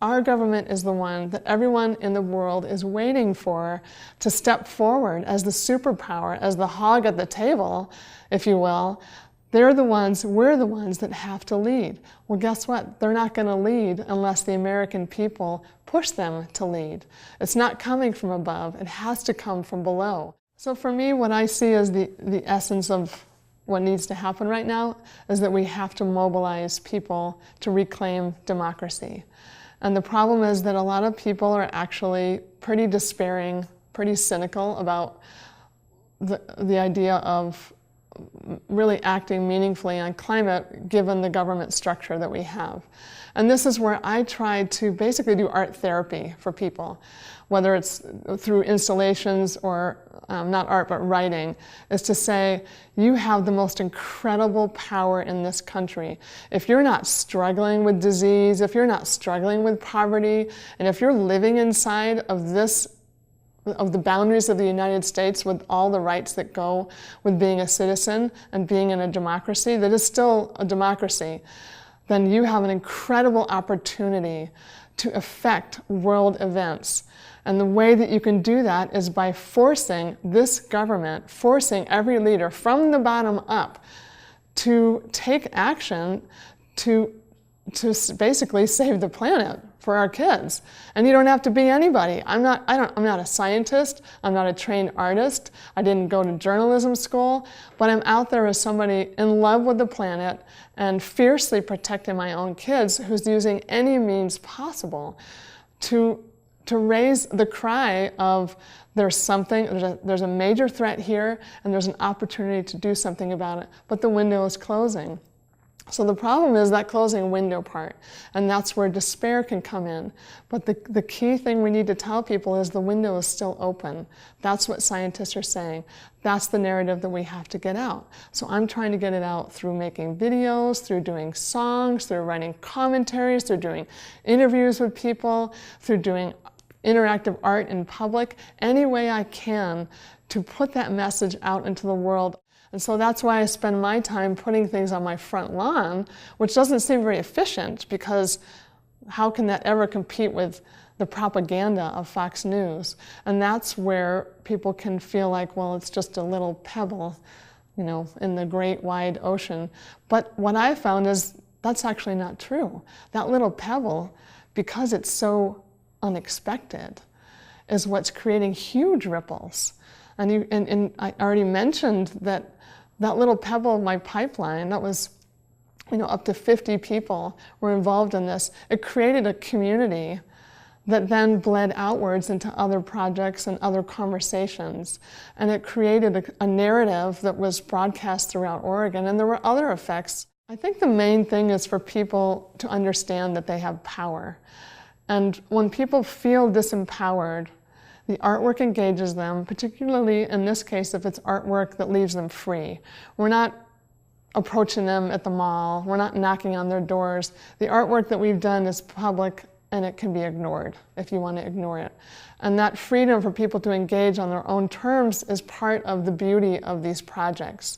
Our government is the one that everyone in the world is waiting for to step forward as the superpower, as the hog at the table, if you will. We're the ones that have to lead. Well, guess what? They're not going to lead unless the American people push them to lead. It's not coming from above. It has to come from below. So for me, what I see as the essence of what needs to happen right now is that we have to mobilize people to reclaim democracy. And the problem is that a lot of people are actually pretty despairing, pretty cynical about the idea of really acting meaningfully on climate given the government structure that we have. And this is where I try to basically do art therapy for people, whether it's through installations or not art but writing, is to say you have the most incredible power in this country. If you're not struggling with disease, if you're not struggling with poverty, and if you're living inside of the boundaries of the United States with all the rights that go with being a citizen and being in a democracy that is still a democracy, then you have an incredible opportunity to affect world events. And the way that you can do that is by forcing this government, forcing every leader from the bottom up to take action to basically save the planet for our kids. And you don't have to be anybody. I'm not a scientist, I'm not a trained artist, I didn't go to journalism school, but I'm out there as somebody in love with the planet and fiercely protecting my own kids who's using any means possible to raise the cry of there's a major threat here and there's an opportunity to do something about it, but the window is closing. So the problem is that closing window part, and that's where despair can come in. But the key thing we need to tell people is the window is still open. That's what scientists are saying. That's the narrative that we have to get out. So I'm trying to get it out through making videos, through doing songs, through writing commentaries, through doing interviews with people, through doing interactive art in public, any way I can to put that message out into the world. And so that's why I spend my time putting things on my front lawn, which doesn't seem very efficient because how can that ever compete with the propaganda of Fox News? And that's where people can feel like, well, it's just a little pebble, you know, in the great wide ocean. But what I found is that's actually not true. That little pebble, because it's so unexpected, is what's creating huge ripples. And I already mentioned that little pebble in my pipeline, that was, you know, up to 50 people were involved in this. It created a community that then bled outwards into other projects and other conversations. And it created a narrative that was broadcast throughout Oregon, and there were other effects. I think the main thing is for people to understand that they have power. And when people feel disempowered, the artwork engages them, particularly in this case if it's artwork that leaves them free. We're not approaching them at the mall, we're not knocking on their doors. The artwork that we've done is public and it can be ignored if you want to ignore it. And that freedom for people to engage on their own terms is part of the beauty of these projects.